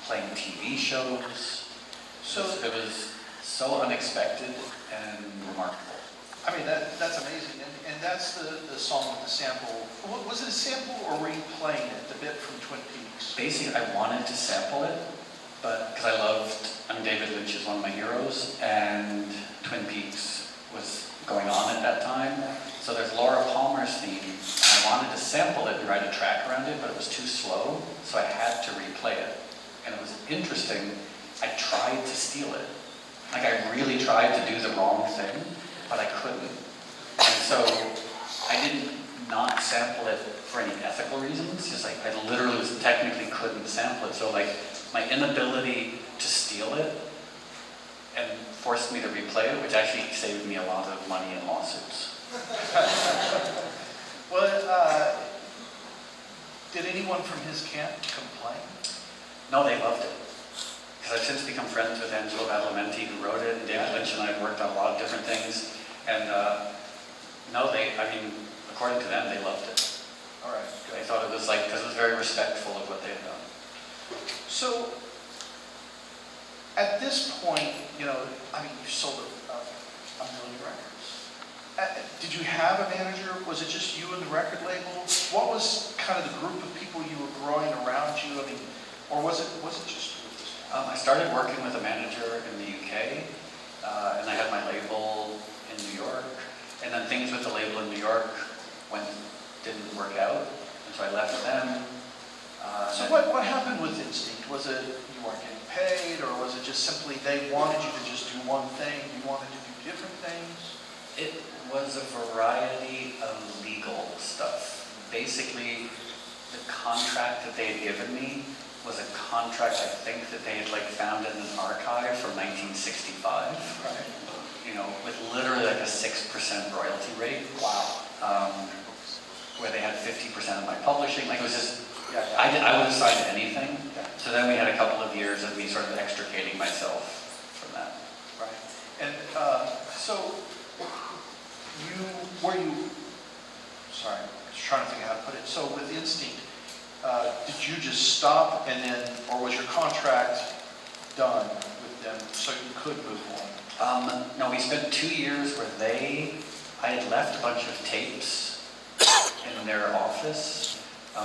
playing TV shows. So It was so unexpected and remarkable. I mean, that's amazing. And that's the song with the sample. Was it a sample or were you playing it, the bit from Twin Peaks? Basically, I wanted to sample it, but because David Lynch is one of my heroes, and Twin Peaks was going on at that time. So there's Laura Palmer's theme, and I wanted to sample it and write a track around it, but it was too slow, so I had to replay it. And it was interesting. I tried to steal it. Like, I really tried to do the wrong thing, but I couldn't. And so I didn't not sample it for any ethical reasons. Just like, I literally technically couldn't sample it. So like, my inability to steal it and forced me to replay it, which actually saved me a lot of money in lawsuits. Well, did anyone from his camp complain? No, they loved it. Because I've since become friends with Angelo Badalamenti, who wrote it, and David Lynch and I have worked on a lot of different things. And no, according to them, they loved it. All right, They thought it was like, because it was very respectful of what they had done. So, at this point, you sold a million records. Did you have a manager? Was it just you and the record label? What was kind of the group of people you were growing around you? I mean, or was it just you? I started working with a manager in the UK, and I had my label in New York, and then things with the label in New York didn't work out, and so I left them. So what happened with Instinct? Was it you weren't getting paid, or was it just simply they wanted you to just do one thing, you wanted to do different things? It was a variety of legal stuff. Basically, the contract that they had given me was a contract, I think, that they had found in an archive from 1965. Right. With literally a 6% royalty rate. Wow. Where they had 50% of my publishing. It was just, Yeah. I would have signed anything. Yeah. So then we had a couple of years of me sort of extricating myself from that. Right. And so sorry, I was trying to think how to put it. So with Instinct, did you just stop and then, or was your contract done with them so you could move on? No, we spent 2 years where I had left a bunch of tapes in their office.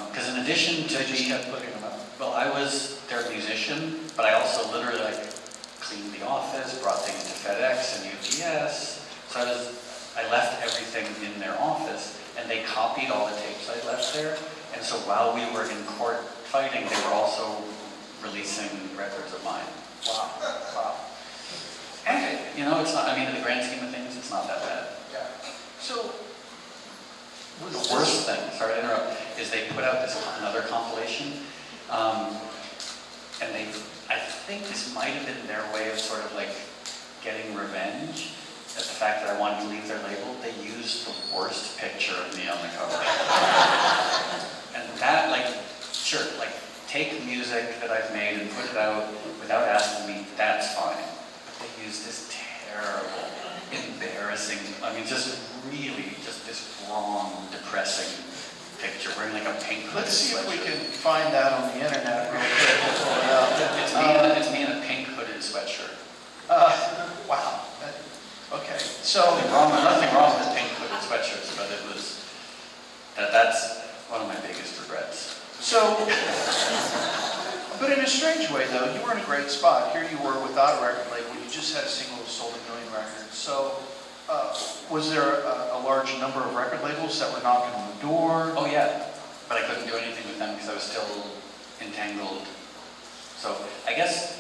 Because in addition to They just kept putting them up. well, I was their musician, but I also literally cleaned the office, brought things to FedEx and UPS. So I left everything in their office, and they copied all the tapes I left there. And so while we were in court fighting, they were also releasing records of mine. Wow. Wow. And, it's not, in the grand scheme of things, it's not that bad. Yeah. So The worst thing, sorry to interrupt, is they put out another compilation, and I think this might have been their way of sort of getting revenge at the fact that I wanted to leave their label. They used the worst picture of me on the cover. And that, sure, take music that I've made and put it out without asking me, that's fine. But they used this terrible, embarrassing, just this wrong, depressing picture, wearing a pink hooded let's see if we sweatshirt. can find that on the internet real quick. We'll pull it up. It's me in a pink hooded sweatshirt. Wow. Okay. So Nothing wrong with pink hooded sweatshirts, but that's one of my biggest regrets. But in a strange way, though, you were in a great spot. Here you were without a record label. You just had a single that sold 1 million records. So was there a large number of record labels that were knocking on the door? Oh yeah, but I couldn't do anything with them because I was still entangled. So I guess,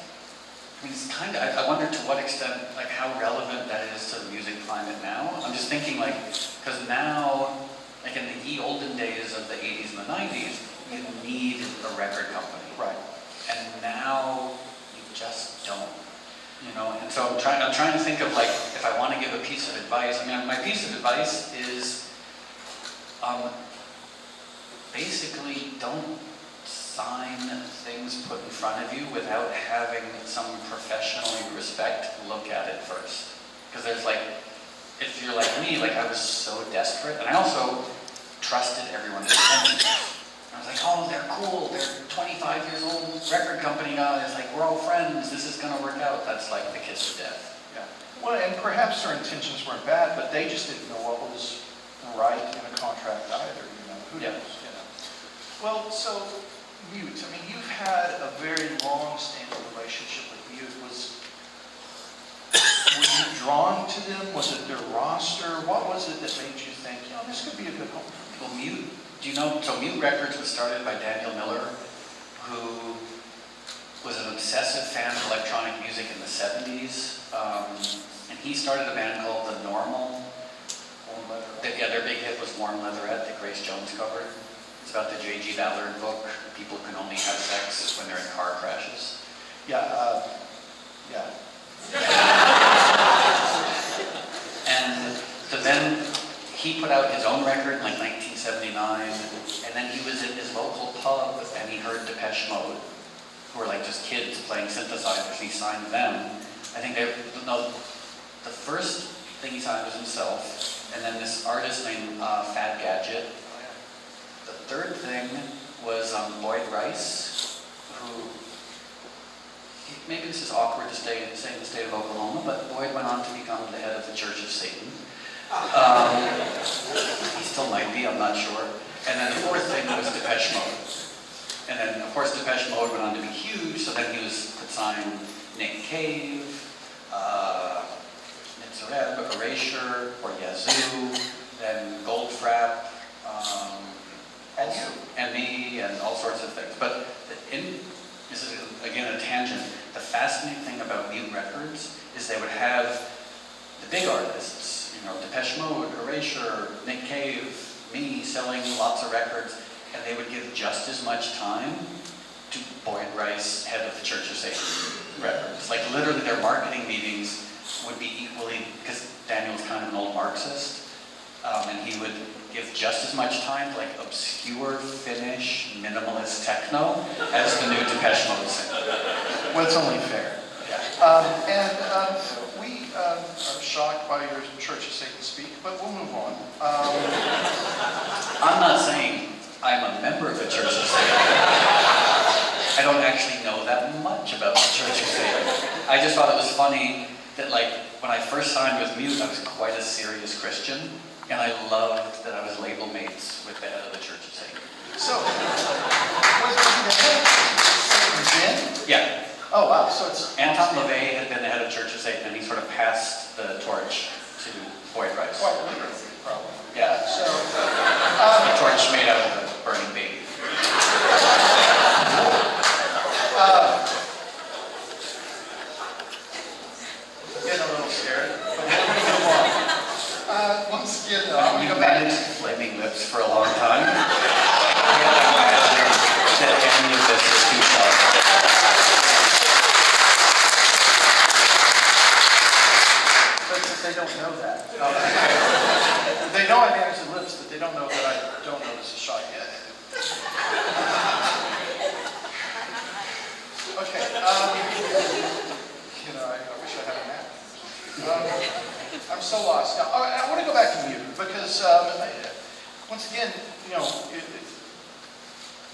it's I wonder to what extent, how relevant that is to the music climate now. I'm just thinking because now, in the olden days of the 80s and the 90s, you need a record company. Right. And now you just don't. And so I'm trying to think of if I want to give a piece of advice. My piece of advice is basically don't sign things put in front of you without having some professional respect look at it first. Because there's if you're like me, I was so desperate, and I also trusted everyone's opinions. I was like, oh, they're cool, they're 25 years old record company guys, like, we're all friends, this is gonna work out. That's like the kiss of death. Yeah. Well, and perhaps their intentions weren't bad, but they just didn't know what was right in a contract either, you know. Who knows, you know. Well, so Mute, I mean, you've had a very long-standing relationship with Mute. Were you drawn to them? Was it their roster? What was it that made you think, you know, this could be a good home for me? Well, Mute, do you know, so Mute Records was started by Daniel Miller, who was an obsessive fan of electronic music in the 70s. And he started a band called The Normal. Yeah, their big hit was Warm Leatherette that Grace Jones covered. It's about the J.G. Ballard book, People Can Only Have Sex When They're in Car Crashes. Yeah, yeah. And so then he put out his own record in like 1979, and then he was in his local pub and he heard Depeche Mode, who were like just kids playing synthesizers. He signed them. I think the first thing he signed was himself, and then this artist named Fad Gadget. The third thing was Lloyd Rice, who, maybe this is awkward to say in the state of Oklahoma, but Lloyd went on to become the head of the Church of Satan. He still might be, I'm not sure. And then the fourth thing was Depeche Mode. And then, of course, Depeche Mode went on to be huge, so then he could sign Nick Cave, Nitzareb, Erasure, or Yazoo, then Goldfrapp, and me, and all sorts of things. But this is, again, a tangent. The fascinating thing about Mute Records is they would have the big artists, you know, Depeche Mode, Erasure, Nick Cave, me selling lots of records, and they would give just as much time to Boyd Rice, head of the Church of Satan Records. Like literally their marketing meetings would be equally, because Daniel's kind of an old Marxist, and he would give just as much time to like obscure Finnish minimalist techno as the new Depeche Mode singer. Well, it's only fair. We are shocked by your Church of Satan speak, but we'll move on. I'm not saying I'm a member of the Church of Satan. I don't actually know that much about the Church of Satan. I just thought it was funny that like when I first signed with Mute, I was quite a serious Christian, and I loved that I was label mates with the head of the Church of Satan. So, was he the head of Satan then? Yeah. Oh wow, so it's... Anton LaVey had been the head of Church of Satan, and he sort of passed the torch to Boyd Rice. Quite literally, probably. Yeah. So... a torch made out of a burning baby. Getting a little scared, but we'll move on. Once again, We've managed flaming lips for a long time. I realize that any of this is too tough. They don't know that. They know I manage the lips, but they don't know that I don't know this is shot yet. Okay. I wish I had a map. I'm so lost. Now, I want to go back to Mute because once again,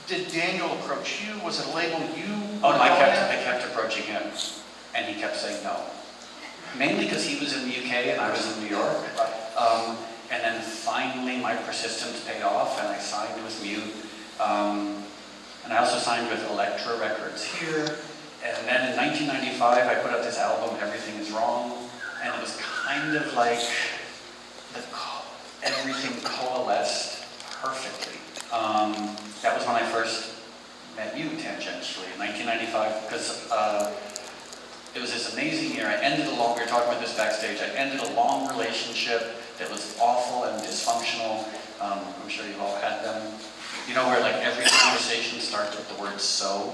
did Daniel approach you? Was it a label you? Oh no, I kept approaching him, and he kept saying no. Mainly because he was in the UK and I was in New York. And then finally my persistence paid off and I signed with Mute. And I also signed with Elektra Records here. And then in 1995 I put out this album, Everything Is Wrong. And it was kind of like everything coalesced perfectly. That was when I first met you tangentially in 1995 because it was this amazing year. We were talking about this backstage, I ended a long relationship that was awful and dysfunctional. I'm sure you've all had them. You know where like every conversation starts with the word so?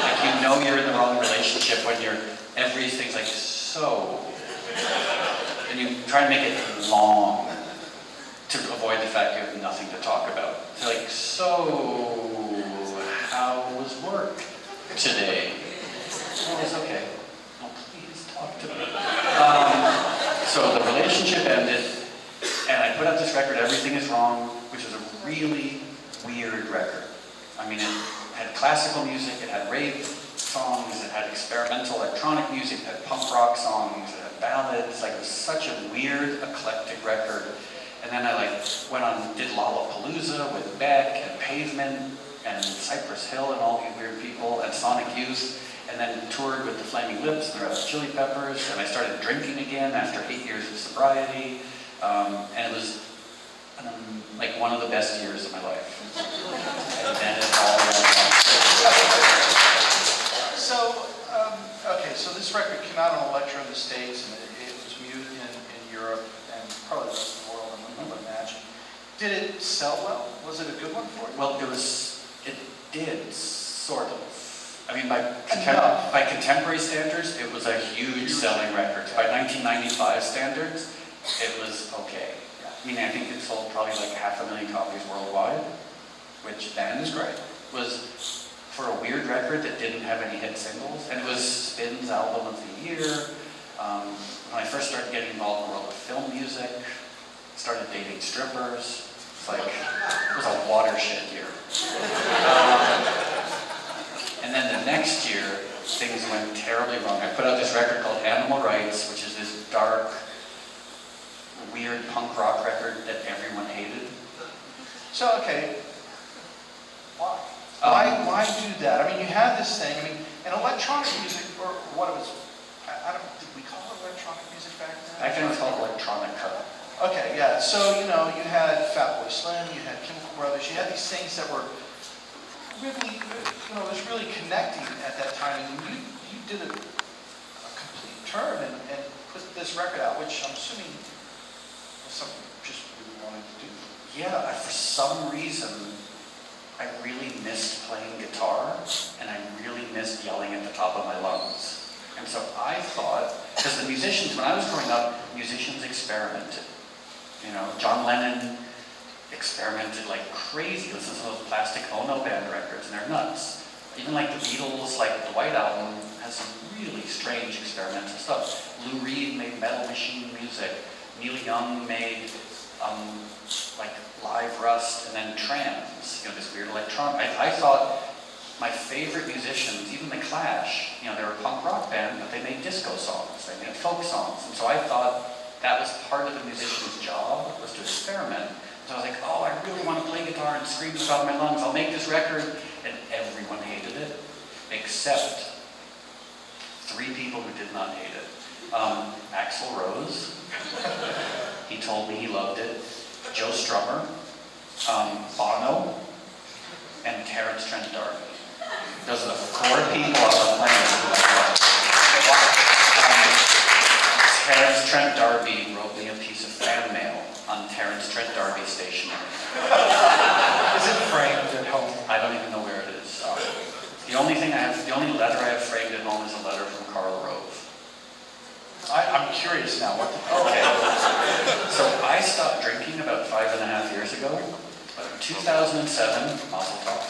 Like you know you're in the wrong relationship when everything's like so. And you try to make it long to avoid the fact you have nothing to talk about. So like, so how was work today? Oh, it's okay. Oh, please talk to me. So the relationship ended, and I put out this record, Everything Is Wrong, which was a really, weird record. I mean, it had classical music, it had rave songs, it had experimental electronic music, it had punk rock songs, it had ballads. Like, it was such a weird, eclectic record. And then I went on, did Lollapalooza with Beck and Pavement and Cypress Hill and all these weird people and Sonic Youth, and then toured with the Flaming Lips and the Red Hot Chili Peppers, and I started drinking again after 8 years of sobriety, and it was like one of the best years of my life. And then it all went wrong. So, okay, so this record came out on Elektra in the States, and it was viewed in Europe and probably the rest of the world, I would imagine. Did it sell well? Was it a good one for you? Well, it did, sort of. I mean, by contemporary standards, it was a huge selling record. By 1995 standards, it was okay. I mean, I think it sold probably like 500,000 copies worldwide, which then is great. Was for a weird record that didn't have any hit singles, and it was Spin's album of the year. When I first started getting involved in the world of film music, started dating strippers. It's like, it was a watershed year. And then the next year, things went terribly wrong. I put out this record called Animal Rights, which is this dark, weird punk rock record that everyone hated. So, okay, why do that? I mean, you had this thing, and electronic music, or what it was, did we call it electronic music back then? Back then it was called electronica. Okay, yeah, so, you know, you had Fatboy Slim, you had Chemical Brothers, you had these things that were really, you know, it was really connecting at that time, and you did a complete turn and put this record out, which I'm assuming was something you just really wanted to do. Yeah, for some reason, I really missed playing guitar, and I really missed yelling at the top of my lungs. And so I thought, because the musicians, when I was growing up, musicians experimented. You know, John Lennon experimented like crazy. Listen to those Plastic Ono Band records, and they're nuts. Even like the Beatles, like the White Album, has some really strange experimental stuff. Lou Reed made Metal Machine music. Neil Young made like Live Rust, and then Trams, you know, this weird electronic. I thought my favorite musicians, even The Clash, you know, they were a punk rock band, but they made disco songs, they made folk songs. And so I thought that was part of the musician's job, was to experiment. So I was like, oh, I really want to play guitar and scream at the top of my lungs. I'll make this record. And everyone hated it, except 3 people who did not hate it. Axl Rose, he told me he loved it. Joe Strummer, Bono, and Terence Trent D'Arby. Those are the 4 people on the planet who I love. Terence Trent D'Arby wrote me a piece of fan mail on Terence Trent D'Arby stationery. Is it framed at home? I don't even know where it is. The only letter I have framed at home is a letter from Karl Rove. I'm curious now. Okay. So I stopped drinking about 5.5 years ago. In 2007, Mazel Tov.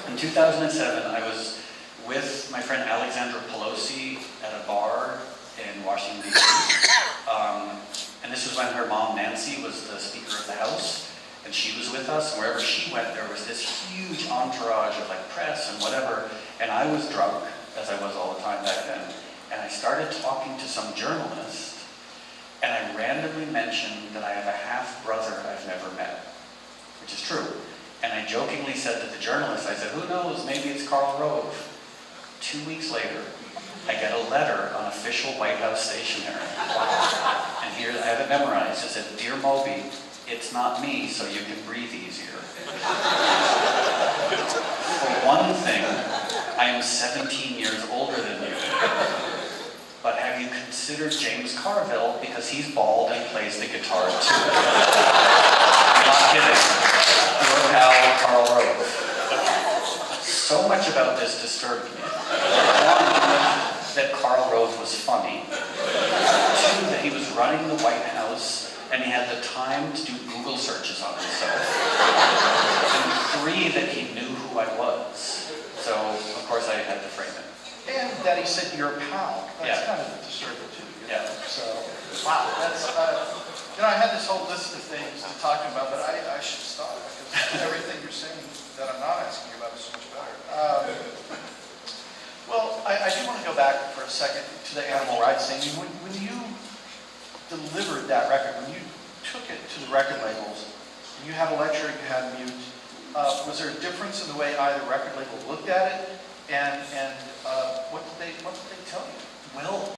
In 2007, I was with my friend Alexandra Pelosi at a bar in Washington, D.C. And this was when her mom, Nancy, was the Speaker of the House. And she was with us, and wherever she went, there was this huge entourage of like press and whatever. And I was drunk, as I was all the time back then. And I started talking to some journalist, and I randomly mentioned that I have a half-brother I've never met, which is true. And I jokingly said to the journalist, I said, who knows, maybe it's Karl Rove. 2 weeks later, I get a letter on official White House stationery. And here, I have it memorized. It said, Dear Moby, it's not me, so you can breathe easier. For one thing, I am 17 years older than you. But have you considered James Carville, because he's bald and plays the guitar too? I'm not kidding. Your pal, Karl Rove. So much about this disturbed me. One, that Karl Rove was funny. 2, that he was running the White House and he had the time to do Google searches on himself. And 3, that he knew who I was. So, of course, I had to frame it. And that he said you're a pal. That's kind of disturbing too. Yeah. So, wow, You know, I had this whole list of things to talk about, but I should stop because everything you're saying that I'm not asking you about is so much better. Well, I do want to go back for a second to the animal rights thing. When you delivered that record, when you took it to the record labels, and you had a lecture, you had mute, was there a difference in the way either record label looked at it, and what did they tell you? Well,